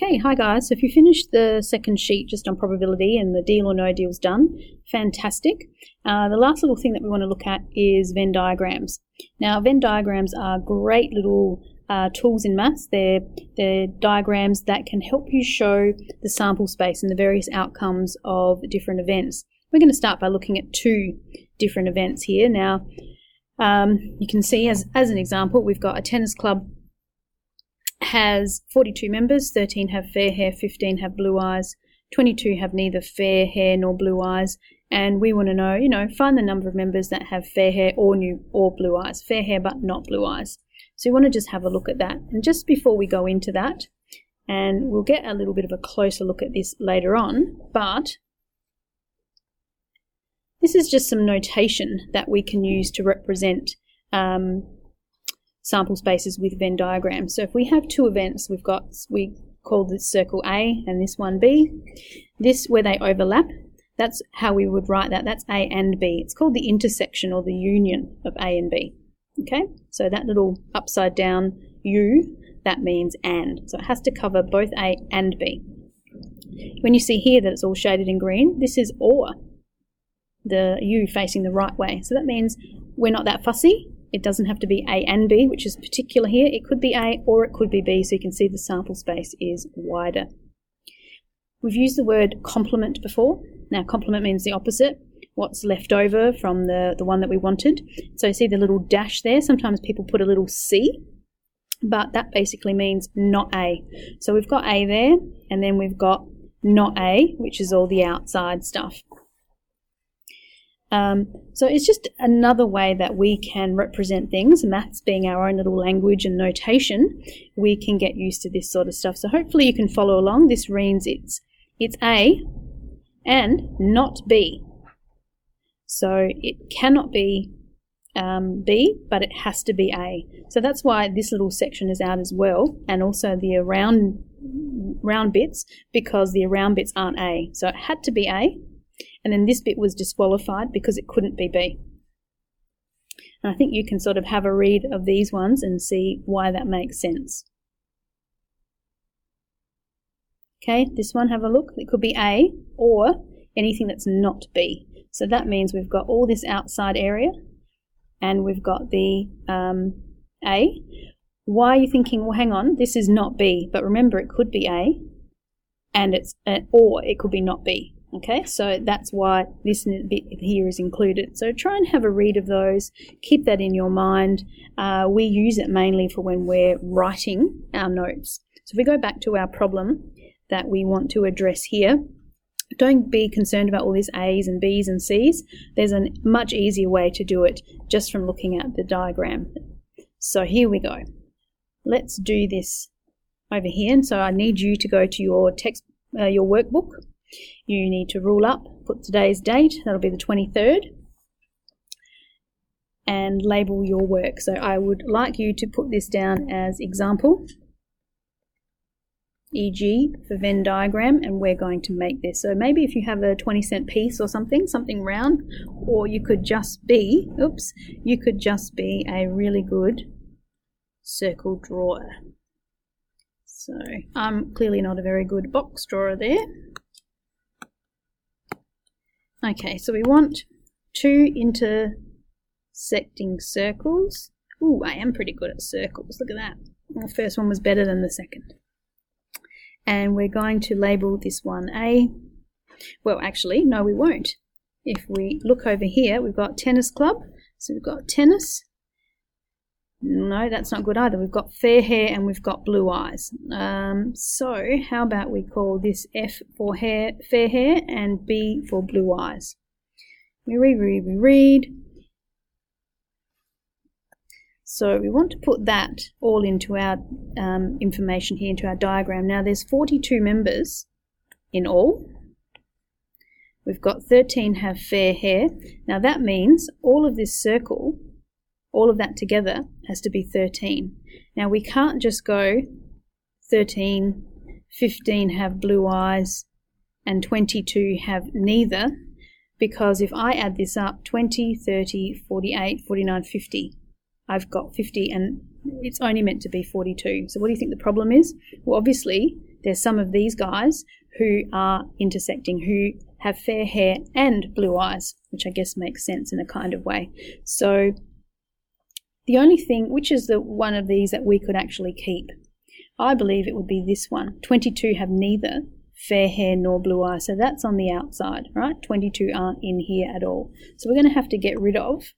Okay, hi guys. So if you finished the second sheet just on probability and the deal or no deal's done, fantastic. The last little thing that we want to look at is Venn diagrams. Now, Venn diagrams are great little tools in maths. They're diagrams that can help you show the sample space and the various outcomes of different events. We're going to start by looking at two different events here. Now, you can see as an example, we've got a tennis club has 42 members, 13 have fair hair, 15 have blue eyes, 22 have neither fair hair nor blue eyes, and we want to know, find the number of members that have fair hair or blue eyes, fair hair but not blue eyes. So we want to just have a look at that. And just before we go into that, and we'll get a little bit of a closer look at this later on, but this is just some notation that we can use to represent sample spaces with Venn diagrams. So if we have two events, we call this circle A and this one B. This, where they overlap, that's how we would write that. That's A and B. It's called the intersection or the union of A and B. Okay, so that little upside down U, that means and. So it has to cover both A and B. When you see here that it's all shaded in green, this is or, the U facing the right way. So that means we're not that fussy. It doesn't have to be A and B, which is particular here. It could be A or it could be B, so you can see the sample space is wider. We've used the word complement before. Now, complement means the opposite, what's left over from the one that we wanted. So you see the little dash there. Sometimes people put a little C, but that basically means not A. So we've got A there, and then we've got not A, which is all the outside stuff. So it's just another way that we can represent things. Maths being our own little language and notation, we can get used to this sort of stuff. So hopefully you can follow along. This means it's A and not B. So it cannot be B, but it has to be A. So that's why this little section is out as well, and also the round bits, because the round bits aren't A. So it had to be A. And then this bit was disqualified because it couldn't be B. And I think you can sort of have a read of these ones and see why that makes sense. Okay, this one, have a look. It could be A or anything that's not B. So that means we've got all this outside area and we've got the A. Why are you thinking, well, hang on, this is not B, but remember it could be A and or it could be not B. Okay, so that's why this bit here is included. So try and have a read of those. Keep that in your mind. We use it mainly for when we're writing our notes. So if we go back to our problem that we want to address here, don't be concerned about all these A's and B's and C's. There's a much easier way to do it just from looking at the diagram. So here we go. Let's do this over here. And so I need you to go to your your workbook. You need to rule up, put today's date, that'll be the 23rd, and label your work. So I would like you to put this down as example, e.g. for Venn diagram, and we're going to make this. So maybe if you have a 20-cent piece or something round, or you could just be, a really good circle drawer. So I'm clearly not a very good box drawer there. Okay, so we want two intersecting circles. Ooh, I am pretty good at circles. Look at that. The first one was better than the second. And we're going to label this one A. Well, actually, no, we won't. If we look over here, we've got tennis club. So we've got tennis. No, that's not good either. We've got fair hair and we've got blue eyes. So how about we call this F for fair hair and B for blue eyes. We read. So we want to put that all into our information here, into our diagram. Now there's 42 members in all. We've got 13 have fair hair. Now that means all of this circle, all of that together has to be 13. Now we can't just go 13, 15 have blue eyes, and 22 have neither, because if I add this up, 20, 30, 48, 49, 50, I've got 50 and it's only meant to be 42. So what do you think the problem is? Well, obviously there's some of these guys who are intersecting, who have fair hair and blue eyes, which I guess makes sense in a kind of way. So the only thing, which is the one of these that we could actually keep? I believe it would be this one. 22 have neither fair hair nor blue eyes, so that's on the outside, right? 22 aren't in here at all. So we're going to have to get rid of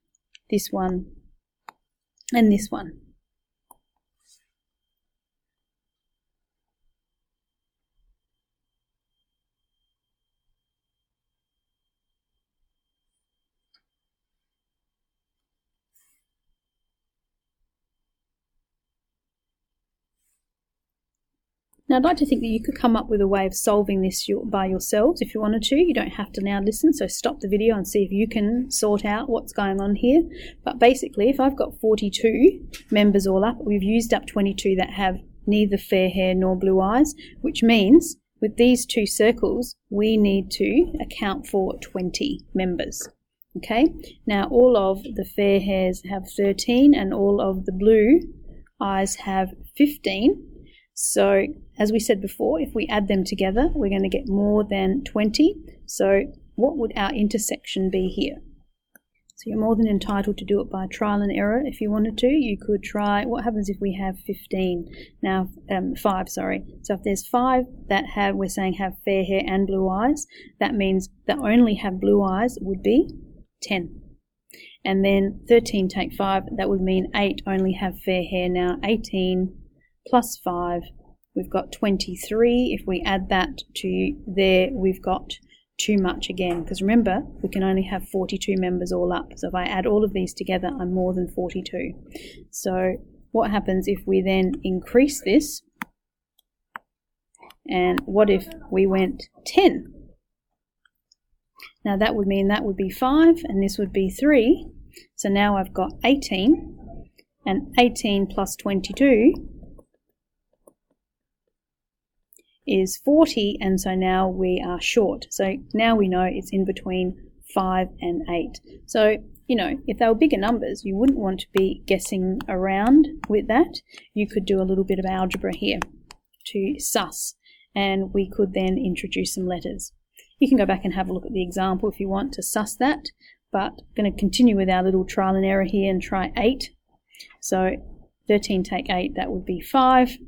this one and this one. Now, I'd like to think that you could come up with a way of solving this by yourselves if you wanted to. You don't have to now listen, so stop the video and see if you can sort out what's going on here. But basically, if I've got 42 members all up, we've used up 22 that have neither fair hair nor blue eyes, which means with these two circles, we need to account for 20 members. Okay, now all of the fair hairs have 13 and all of the blue eyes have 15. So, as we said before, if we add them together, we're going to get more than 20. So, what would our intersection be here? So, you're more than entitled to do it by trial and error if you wanted to. You could try, what happens if we have 5, sorry. So, if there's 5 that we're saying have fair hair and blue eyes, that means that only have blue eyes would be 10. And then 13 take 5, that would mean 8 only have fair hair. Now, 18 plus 5, we've got 23. If we add that to there, we've got too much again, because remember, we can only have 42 members all up. So if I add all of these together, I'm more than 42. So what happens if we then increase this? And what if we went 10? Now that would mean that would be 5, and this would be 3. So now I've got 18, and 18 plus 22 is 40, and so now we are short. So now we know it's in between 5 and 8. So, you know, if they were bigger numbers, you wouldn't want to be guessing around with that. You could do a little bit of algebra here to suss, and we could then introduce some letters. You can go back and have a look at the example if you want to suss that, but I'm going to continue with our little trial and error here and try 8. So 13 take 8, that would be 5.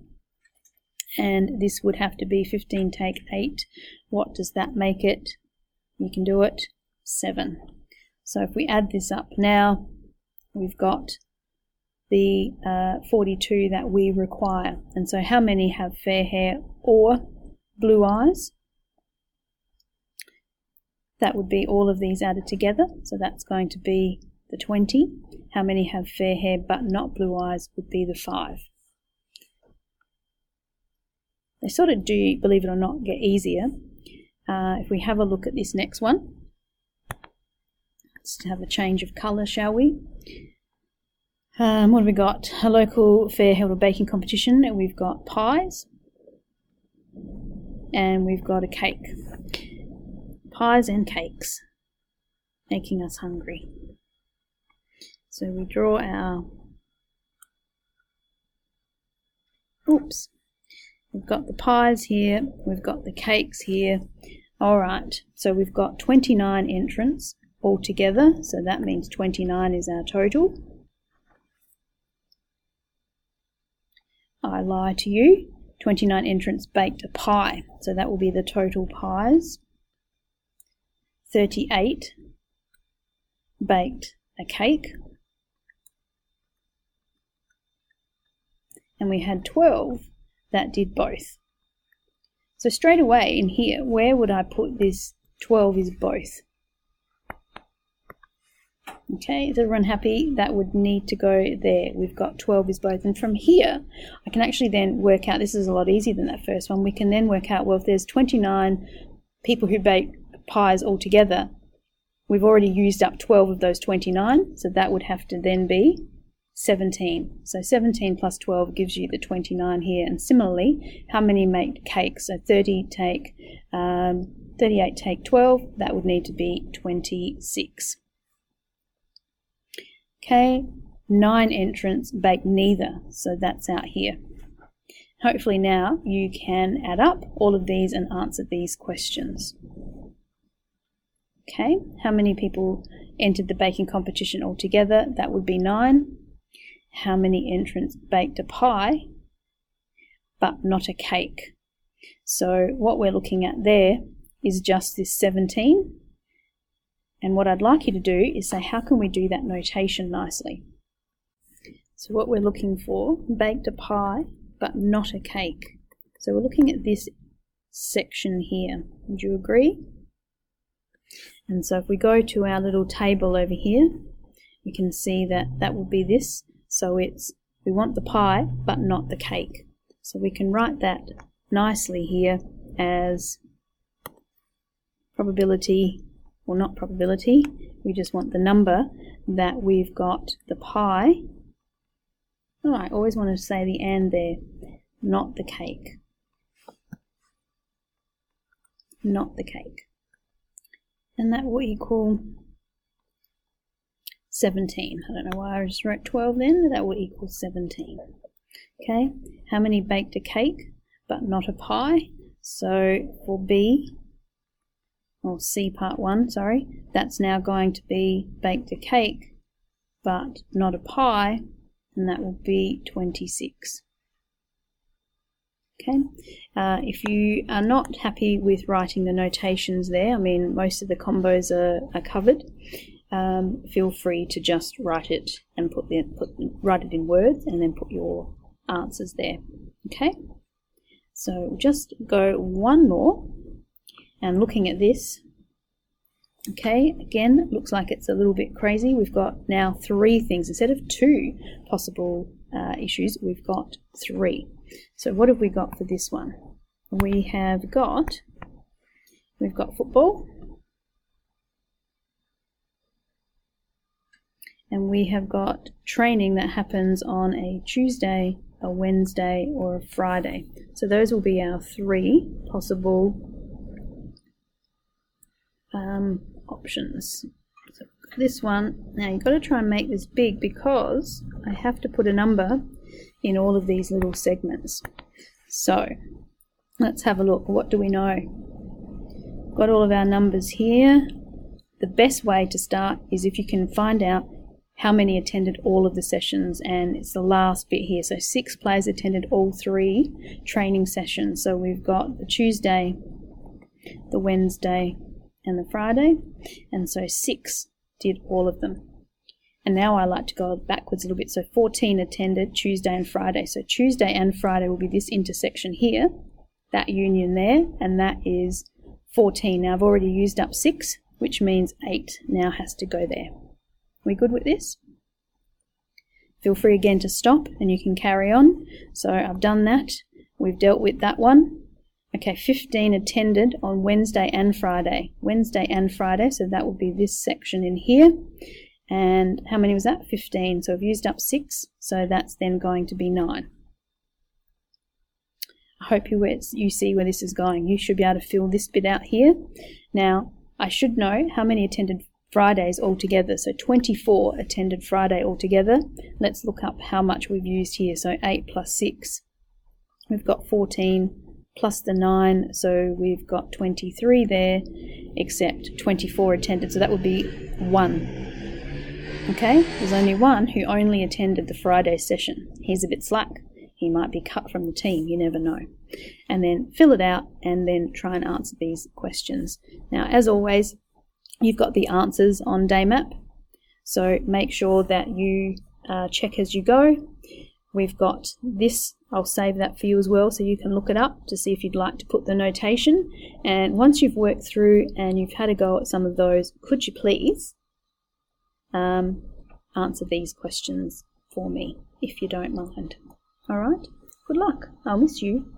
And this would have to be 15 take 8. What does that make it? You can do it, 7. So if we add this up now, we've got the 42 that we require. And so how many have fair hair or blue eyes? That would be all of these added together. So that's going to be the 20. How many have fair hair but not blue eyes would be the 5. They sort of do, believe it or not, get easier. If we have a look at this next one, let's have a change of colour, shall we? What have we got? A local fair held a baking competition, and we've got pies, and we've got a cake. Pies and cakes, making us hungry. So we draw our... Oops. We've got the pies here, we've got the cakes here. Alright, so we've got 29 entrants altogether, so that means 29 is our total. I lie to you. 29 entrants baked a pie, so that will be the total pies. 38 baked a cake. And we had 12 that did both. So straight away in here, where would I put this 12 is both? Okay, is everyone happy? That would need to go there. We've got 12 is both. And from here, I can actually then work out, this is a lot easier than that first one, we can then work out, well, if there's 29 people who bake pies altogether, we've already used up 12 of those 29, so that would have to then be 17. So 17 plus 12 gives you the 29 here. And similarly, how many make cakes? So 38 take 12, that would need to be 26. Okay, 9 entrants bake neither, so that's out here. hopefully now you can add up all of these and answer these questions. Okay, how many people entered the baking competition altogether? That would be 9. How many entrants baked a pie but not a cake? So what we're looking at there is just this 17. And what I'd like you to do is say, how can we do that notation nicely? So what we're looking for, baked a pie but not a cake. So we're looking at this section here. Would you agree? And so if we go to our little table over here, we can see that that will be this. So we want the pie but not the cake. So we can write that nicely here as probability, or not probability, we just want the number that we've got the pie. Oh, I always want to say the and there, not the cake. Not the cake. And that will equal 17. I don't know why I just wrote 12 then, but that will equal 17. Okay, how many baked a cake but not a pie? So for B, or C part 1, sorry, that's now going to be baked a cake but not a pie, and that will be 26. Okay, if you are not happy with writing the notations there, I mean most of the combos are covered, feel free to just write it and write it in words and then put your answers there. Okay, so we'll just go one more and looking at this. Okay, again, it looks like it's a little bit crazy. We've got now 3 things. Instead of 2 possible issues, we've got 3. So what have we got for this one? We've got football, and we have got training that happens on a Tuesday, a Wednesday, or a Friday. So those will be our 3 possible options. So this one, now you've got to try and make this big because I have to put a number in all of these little segments. So let's have a look. What do we know? Got all of our numbers here. The best way to start is if you can find out how many attended all of the sessions, and it's the last bit here. So 6 players attended all 3 training sessions. So we've got the Tuesday, the Wednesday, and the Friday, and so 6 did all of them. And now I like to go backwards a little bit. So 14 attended Tuesday and Friday. So Tuesday and Friday will be this intersection here, that union there, and that is 14. Now I've already used up 6, which means 8 now has to go there. We good with this? Feel free again to stop and you can carry on. So I've done that. We've dealt with that one. Okay, 15 attended on Wednesday and Friday. Wednesday and Friday, so that will be this section in here. And how many was that? 15. So I've used up 6, so that's then going to be 9. I hope you see where this is going. You should be able to fill this bit out here. Now, I should know how many attended Fridays altogether. So 24 attended Friday altogether. Let's look up how much we've used here. So 8 plus 6. We've got 14 plus the 9, so we've got 23 there, except 24 attended, so that would be 1. Okay, there's only 1 who only attended the Friday session. He's a bit slack. He might be cut from the team, you never know. And then fill it out and then try and answer these questions. Now, as always, you've got the answers on Daymap, so make sure that you check as you go. We've got this, I'll save that for you as well so you can look it up to see if you'd like to put the notation. And once you've worked through and you've had a go at some of those, could you please answer these questions for me, if you don't mind. All right, good luck. I'll miss you.